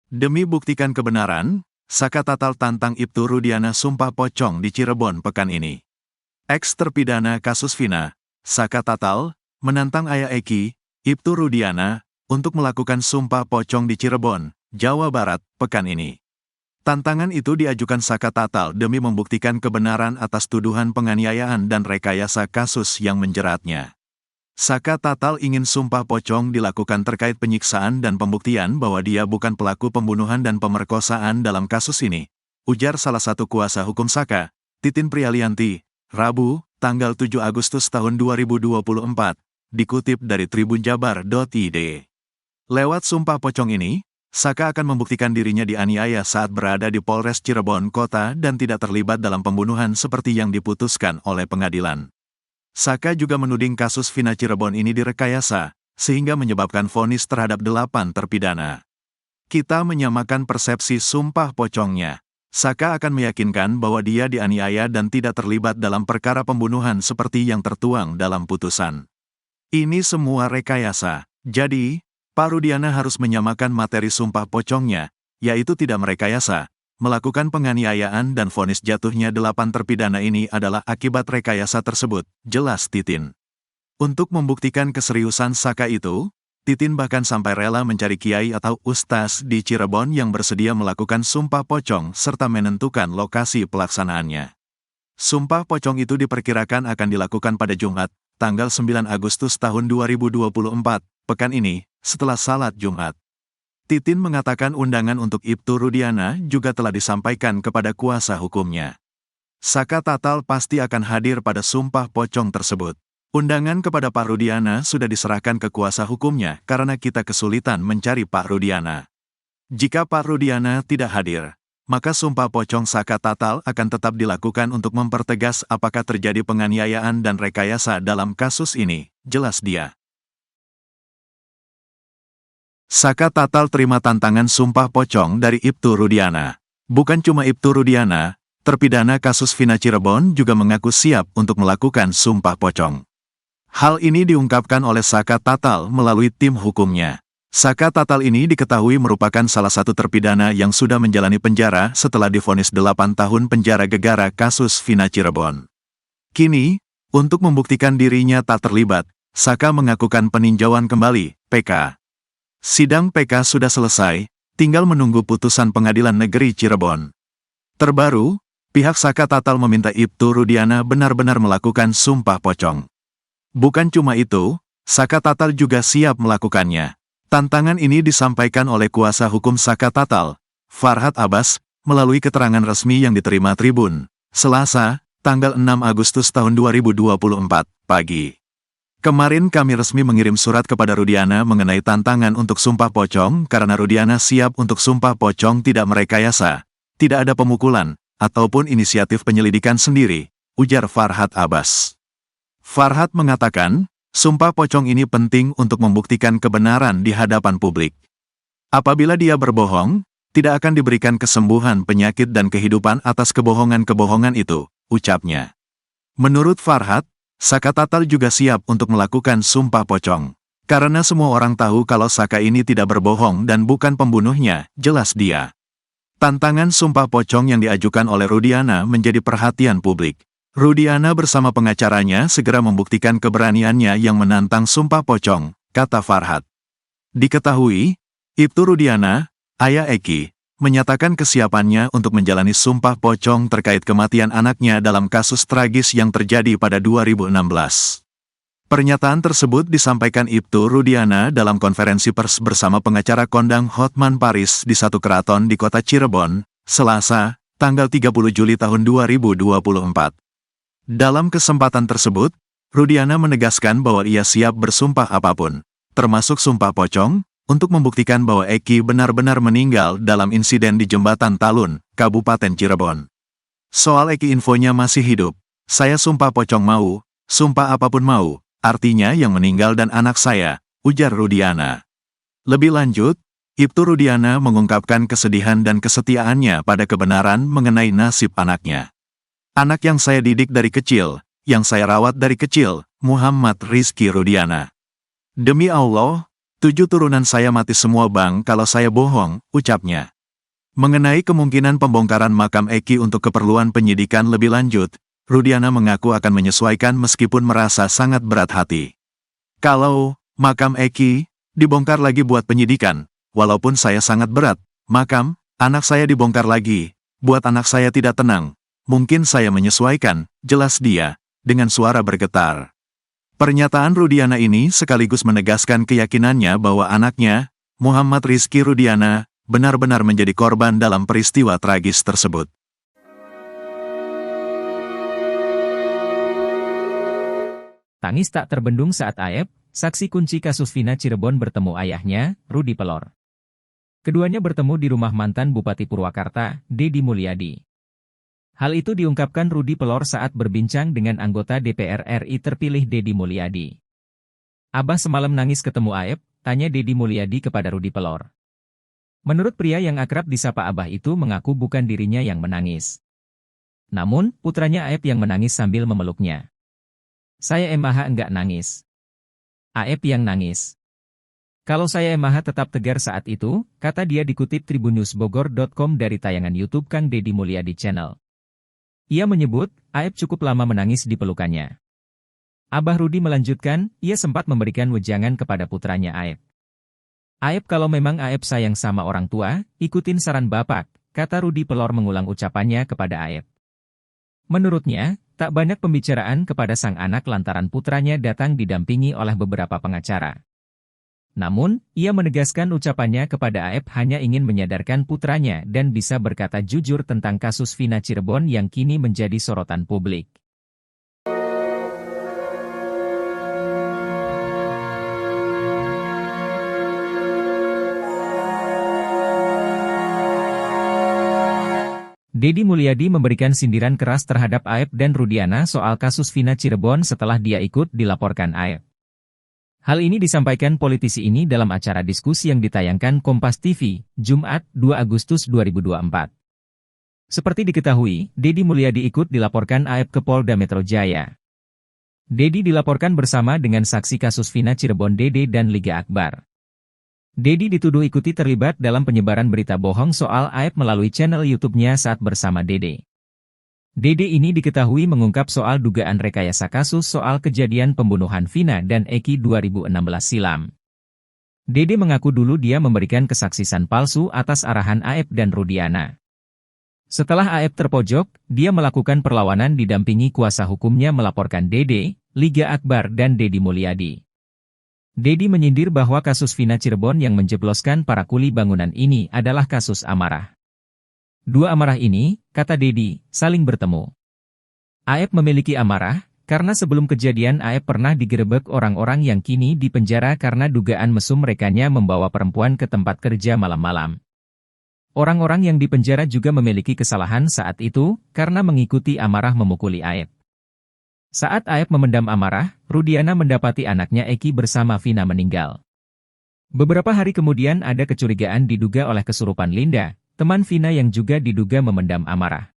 Demi buktikan kebenaran, Saka Tatal tantang Ibtu Rudiana sumpah pocong di Cirebon pekan ini. Ex-terpidana kasus Vina, Saka Tatal, menantang Ayah Eki, Ibtu Rudiana, untuk melakukan sumpah pocong di Cirebon, Jawa Barat, pekan ini. Tantangan itu diajukan Saka Tatal demi membuktikan kebenaran atas tuduhan penganiayaan dan rekayasa kasus yang menjeratnya. Saka Tatal ingin sumpah pocong dilakukan terkait penyiksaan dan pembuktian bahwa dia bukan pelaku pembunuhan dan pemerkosaan dalam kasus ini, ujar salah satu kuasa hukum Saka, Titin Prialianti, Rabu, tanggal 7 Agustus tahun 2024, dikutip dari tribunjabar.id. Lewat sumpah pocong ini, Saka akan membuktikan dirinya dianiaya saat berada di Polres Cirebon Kota dan tidak terlibat dalam pembunuhan seperti yang diputuskan oleh pengadilan. Saka juga menuding kasus Vina Cirebon ini direkayasa, sehingga menyebabkan vonis terhadap 8 terpidana. Kita menyamakan persepsi sumpah pocongnya. Saka akan meyakinkan bahwa dia dianiaya dan tidak terlibat dalam perkara pembunuhan seperti yang tertuang dalam putusan. Ini semua rekayasa. Jadi, Pak Rudiana harus menyamakan materi sumpah pocongnya, yaitu tidak merekayasa, melakukan penganiayaan dan vonis jatuhnya 8 terpidana ini adalah akibat rekayasa tersebut, jelas Titin. Untuk membuktikan keseriusan Saka itu, Titin bahkan sampai rela mencari kiai atau ustaz di Cirebon yang bersedia melakukan sumpah pocong serta menentukan lokasi pelaksanaannya. Sumpah pocong itu diperkirakan akan dilakukan pada Jumat, tanggal 9 Agustus tahun 2024, pekan ini, setelah salat Jumat. Titin mengatakan undangan untuk Ibtu Rudiana juga telah disampaikan kepada kuasa hukumnya. Saka Tatal pasti akan hadir pada sumpah pocong tersebut. Undangan kepada Pak Rudiana sudah diserahkan ke kuasa hukumnya karena kita kesulitan mencari Pak Rudiana. Jika Pak Rudiana tidak hadir, maka sumpah pocong Saka Tatal akan tetap dilakukan untuk mempertegas apakah terjadi penganiayaan dan rekayasa dalam kasus ini, jelas dia. Saka Tatal terima tantangan sumpah pocong dari Ibtu Rudiana. Bukan cuma Ibtu Rudiana, terpidana kasus Vina Cirebon juga mengaku siap untuk melakukan sumpah pocong. Hal ini diungkapkan oleh Saka Tatal melalui tim hukumnya. Saka Tatal ini diketahui merupakan salah satu terpidana yang sudah menjalani penjara setelah divonis 8 tahun penjara gegara kasus Vina Cirebon. Kini, untuk membuktikan dirinya tak terlibat, Saka mengakukan peninjauan kembali, PK. Sidang PK sudah selesai, tinggal menunggu putusan Pengadilan Negeri Cirebon. Terbaru, pihak Saka Tatal meminta Ibtu Rudiana benar-benar melakukan sumpah pocong. Bukan cuma itu, Saka Tatal juga siap melakukannya. Tantangan ini disampaikan oleh kuasa hukum Saka Tatal, Farhad Abbas, melalui keterangan resmi yang diterima Tribun, Selasa, tanggal 6 Agustus tahun 2024, pagi. Kemarin kami resmi mengirim surat kepada Rudiana mengenai tantangan untuk sumpah pocong karena Rudiana siap untuk sumpah pocong tidak merekayasa, tidak ada pemukulan, ataupun inisiatif penyelidikan sendiri, ujar Farhad Abbas. Farhad mengatakan, sumpah pocong ini penting untuk membuktikan kebenaran di hadapan publik. Apabila dia berbohong, tidak akan diberikan kesembuhan penyakit dan kehidupan atas kebohongan-kebohongan itu, ucapnya. Menurut Farhad, Saka Tatal juga siap untuk melakukan sumpah pocong. Karena semua orang tahu kalau Saka ini tidak berbohong dan bukan pembunuhnya, jelas dia. Tantangan sumpah pocong yang diajukan oleh Rudiana menjadi perhatian publik. Rudiana bersama pengacaranya segera membuktikan keberaniannya yang menantang sumpah pocong, kata Farhad. Diketahui, Ibtu Rudiana, Ayah Eki, menyatakan kesiapannya untuk menjalani sumpah pocong terkait kematian anaknya dalam kasus tragis yang terjadi pada 2016. Pernyataan tersebut disampaikan Ibtu Rudiana dalam konferensi pers bersama pengacara kondang Hotman Paris di satu keraton di kota Cirebon, Selasa, tanggal 30 Juli tahun 2024. Dalam kesempatan tersebut, Rudiana menegaskan bahwa ia siap bersumpah apapun, termasuk sumpah pocong, untuk membuktikan bahwa Eki benar-benar meninggal dalam insiden di Jembatan Talun, Kabupaten Cirebon. Soal Eki infonya masih hidup, saya sumpah pocong mau, sumpah apapun mau, artinya yang meninggal dan anak saya, ujar Rudiana. Lebih lanjut, Ibtu Rudiana mengungkapkan kesedihan dan kesetiaannya pada kebenaran mengenai nasib anaknya. Anak yang saya didik dari kecil, yang saya rawat dari kecil, Muhammad Rizky Rudiana. Demi Allah, 7 turunan saya mati semua bang kalau saya bohong, ucapnya. Mengenai kemungkinan pembongkaran makam Eki untuk keperluan penyidikan lebih lanjut, Rudiana mengaku akan menyesuaikan meskipun merasa sangat berat hati. Kalau makam Eki dibongkar lagi buat penyidikan, walaupun saya sangat berat, makam anak saya dibongkar lagi, buat anak saya tidak tenang. Mungkin saya menyesuaikan, jelas dia, dengan suara bergetar. Pernyataan Rudiana ini sekaligus menegaskan keyakinannya bahwa anaknya, Muhammad Rizky Rudiana, benar-benar menjadi korban dalam peristiwa tragis tersebut. Tangis tak terbendung saat Aep, saksi kunci kasus Vina Cirebon bertemu ayahnya, Rudi Pelor. Keduanya bertemu di rumah mantan Bupati Purwakarta, Deddy Mulyadi. Hal itu diungkapkan Rudi Pelor saat berbincang dengan anggota DPR RI terpilih Deddy Mulyadi. "Abah semalam nangis ketemu Aep?" tanya Deddy Mulyadi kepada Rudi Pelor. Menurut pria yang akrab disapa Abah itu mengaku bukan dirinya yang menangis. Namun, putranya Aep yang menangis sambil memeluknya. "Saya MAH enggak nangis. Aep yang nangis. Kalau saya MAH tetap tegar saat itu," kata dia dikutip tribunnewsbogor.com dari tayangan YouTube Kang Deddy Mulyadi Channel. Ia menyebut, Aep cukup lama menangis di pelukannya. Abah Rudi melanjutkan, ia sempat memberikan wejangan kepada putranya Aep. "Aep, kalau memang Aep sayang sama orang tua, ikutin saran bapak," kata Rudi Pelor mengulang ucapannya kepada Aep. Menurutnya, tak banyak pembicaraan kepada sang anak lantaran putranya datang didampingi oleh beberapa pengacara. Namun, ia menegaskan ucapannya kepada Aep hanya ingin menyadarkan putranya dan bisa berkata jujur tentang kasus Vina Cirebon yang kini menjadi sorotan publik. Deddy Mulyadi memberikan sindiran keras terhadap Aep dan Rudiana soal kasus Vina Cirebon setelah dia ikut dilaporkan Aep. Hal ini disampaikan politisi ini dalam acara diskusi yang ditayangkan Kompas TV, Jumat, 2 Agustus 2024. Seperti diketahui, Deddy Mulyadi ikut dilaporkan Aep ke Polda Metro Jaya. Deddy dilaporkan bersama dengan saksi kasus Vina Cirebon Dede dan Liga Akbar. Deddy dituduh ikuti terlibat dalam penyebaran berita bohong soal Aep melalui channel YouTube-nya saat bersama Dede. Dede ini diketahui mengungkap soal dugaan rekayasa kasus soal kejadian pembunuhan Vina dan Eki 2016 silam. Dede mengaku dulu dia memberikan kesaksian palsu atas arahan Aep dan Rudiana. Setelah Aep terpojok, dia melakukan perlawanan didampingi kuasa hukumnya melaporkan Dede, Liga Akbar dan Deddy Mulyadi. Deddy menyindir bahwa kasus Vina Cirebon yang menjebloskan para kuli bangunan ini adalah kasus amarah. Dua amarah ini, kata Deddy, saling bertemu. Aep memiliki amarah, karena sebelum kejadian Aep pernah digerebek orang-orang yang kini dipenjara karena dugaan mesum merekanya membawa perempuan ke tempat kerja malam-malam. Orang-orang yang dipenjara juga memiliki kesalahan saat itu, karena mengikuti amarah memukuli Aep. Saat Aep memendam amarah, Rudiana mendapati anaknya Eki bersama Vina meninggal. Beberapa hari kemudian ada kecurigaan diduga oleh kesurupan Linda, teman Vina yang juga diduga memendam amarah.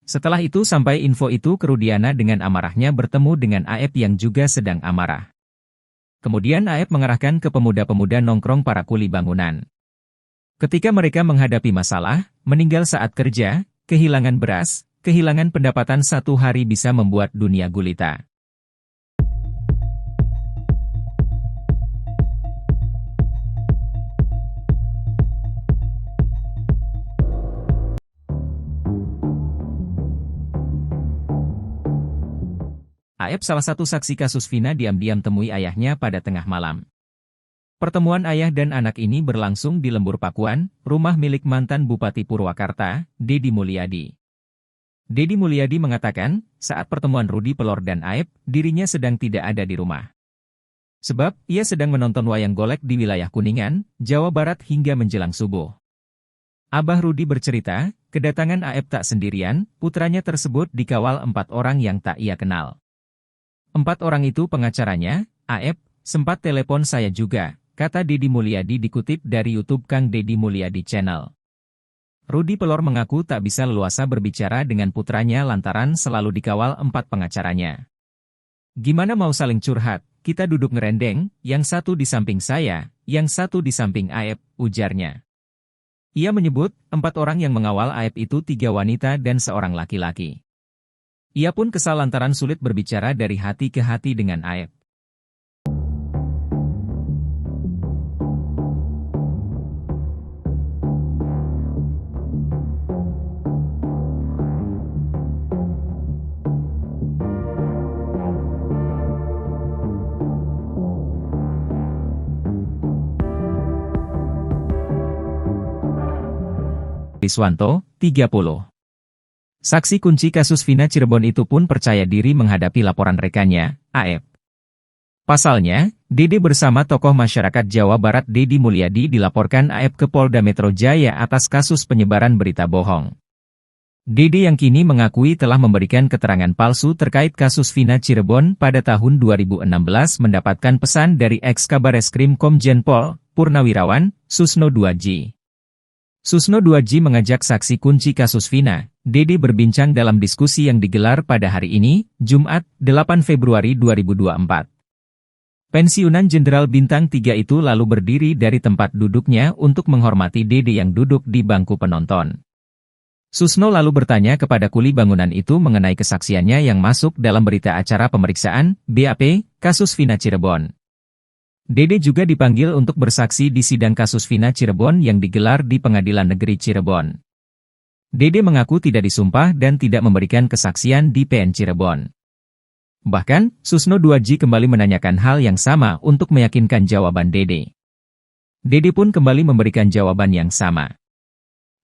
Setelah itu sampai info itu ke Rudiana dengan amarahnya bertemu dengan Aep yang juga sedang amarah. Kemudian Aep mengarahkan ke pemuda-pemuda nongkrong para kuli bangunan. Ketika mereka menghadapi masalah, meninggal saat kerja, kehilangan beras, kehilangan pendapatan satu hari bisa membuat dunia gulita. Aep salah satu saksi kasus Vina diam-diam temui ayahnya pada tengah malam. Pertemuan ayah dan anak ini berlangsung di Lembur Pakuan, rumah milik mantan Bupati Purwakarta, Deddy Mulyadi. Deddy Mulyadi mengatakan, saat pertemuan Rudi Pelor dan Aep, dirinya sedang tidak ada di rumah. Sebab, ia sedang menonton wayang golek di wilayah Kuningan, Jawa Barat hingga menjelang subuh. Abah Rudi bercerita, kedatangan Aep tak sendirian, putranya tersebut dikawal 4 orang yang tak ia kenal. 4 orang itu pengacaranya, Aep, sempat telepon saya juga, kata Deddy Mulyadi dikutip dari YouTube Kang Deddy Mulyadi Channel. Rudi Pelor mengaku tak bisa leluasa berbicara dengan putranya lantaran selalu dikawal 4 pengacaranya. Gimana mau saling curhat, kita duduk ngerendeng, yang satu di samping saya, yang satu di samping Aep, ujarnya. Ia menyebut, 4 orang yang mengawal Aep itu 3 wanita dan seorang laki-laki. Ia pun kesal lantaran sulit berbicara dari hati ke hati dengan Aep. Riswanto, 30. Saksi kunci kasus Vina Cirebon itu pun percaya diri menghadapi laporan rekannya, Aep. Pasalnya, Dede bersama tokoh masyarakat Jawa Barat Deddy Mulyadi dilaporkan Aep ke Polda Metro Jaya atas kasus penyebaran berita bohong. Dede yang kini mengakui telah memberikan keterangan palsu terkait kasus Vina Cirebon pada tahun 2016 mendapatkan pesan dari ex-Kabareskrim Komjen Pol, Purnawirawan, Susno Duadji. Susno Duadji mengajak saksi kunci kasus Vina, Dede berbincang dalam diskusi yang digelar pada hari ini, Jumat, 8 Februari 2024. Pensiunan Jenderal Bintang 3 itu lalu berdiri dari tempat duduknya untuk menghormati Dede yang duduk di bangku penonton. Susno lalu bertanya kepada kuli bangunan itu mengenai kesaksiannya yang masuk dalam berita acara pemeriksaan, BAP, kasus Vina Cirebon. Dede juga dipanggil untuk bersaksi di sidang kasus Vina Cirebon yang digelar di Pengadilan Negeri Cirebon. Dede mengaku tidak disumpah dan tidak memberikan kesaksian di PN Cirebon. Bahkan, Susno Duadji kembali menanyakan hal yang sama untuk meyakinkan jawaban Dede. Dede pun kembali memberikan jawaban yang sama.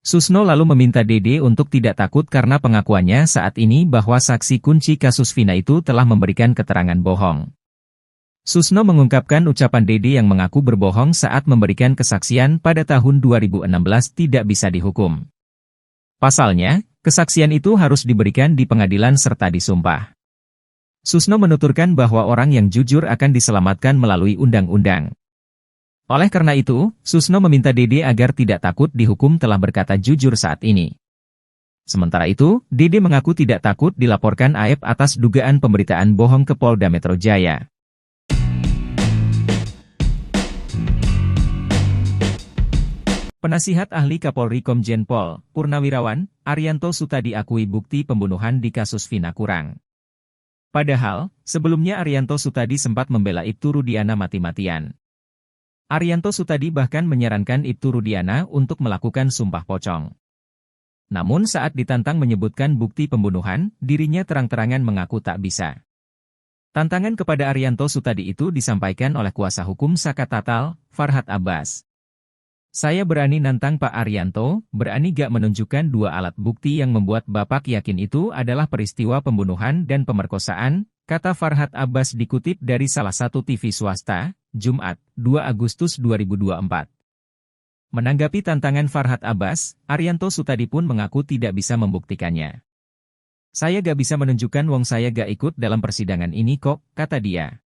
Susno lalu meminta Dede untuk tidak takut karena pengakuannya saat ini bahwa saksi kunci kasus Vina itu telah memberikan keterangan bohong. Susno mengungkapkan ucapan Dede yang mengaku berbohong saat memberikan kesaksian pada tahun 2016 tidak bisa dihukum. Pasalnya, kesaksian itu harus diberikan di pengadilan serta disumpah. Susno menuturkan bahwa orang yang jujur akan diselamatkan melalui undang-undang. Oleh karena itu, Susno meminta Dede agar tidak takut dihukum telah berkata jujur saat ini. Sementara itu, Dede mengaku tidak takut dilaporkan Aep atas dugaan pemberitaan bohong ke Polda Metro Jaya. Penasihat Ahli Kapolri Komjen Pol, Purnawirawan, Arianto Sutadi akui bukti pembunuhan di kasus Vina kurang. Padahal, sebelumnya Arianto Sutadi sempat membela Ibtu Rudiana mati-matian. Arianto Sutadi bahkan menyarankan Ibtu Rudiana untuk melakukan sumpah pocong. Namun saat ditantang menyebutkan bukti pembunuhan, dirinya terang-terangan mengaku tak bisa. Tantangan kepada Arianto Sutadi itu disampaikan oleh kuasa hukum Saka Tatal, Farhad Abbas. Saya berani nantang Pak Arianto, berani gak menunjukkan 2 alat bukti yang membuat Bapak yakin itu adalah peristiwa pembunuhan dan pemerkosaan, kata Farhad Abbas dikutip dari salah satu TV swasta, Jumat, 2 Agustus 2024. Menanggapi tantangan Farhad Abbas, Arianto Sutadi pun mengaku tidak bisa membuktikannya. Saya gak bisa menunjukkan wong saya gak ikut dalam persidangan ini kok, kata dia.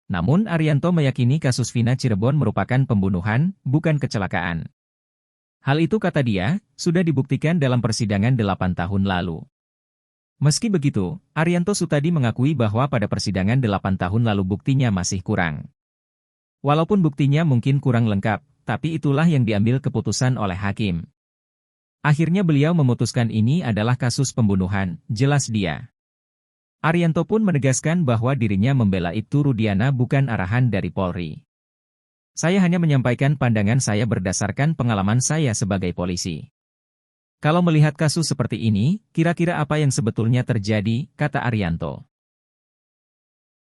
Namun Arianto meyakini kasus Vina Cirebon merupakan pembunuhan, bukan kecelakaan. Hal itu kata dia, sudah dibuktikan dalam persidangan 8 tahun lalu. Meski begitu, Arianto Sutadi mengakui bahwa pada persidangan 8 tahun lalu buktinya masih kurang. Walaupun buktinya mungkin kurang lengkap, tapi itulah yang diambil keputusan oleh hakim. Akhirnya beliau memutuskan ini adalah kasus pembunuhan, jelas dia. Arianto pun menegaskan bahwa dirinya membela Ibtu Rudiana bukan arahan dari Polri. Saya hanya menyampaikan pandangan saya berdasarkan pengalaman saya sebagai polisi. Kalau melihat kasus seperti ini, kira-kira apa yang sebetulnya terjadi, kata Arianto.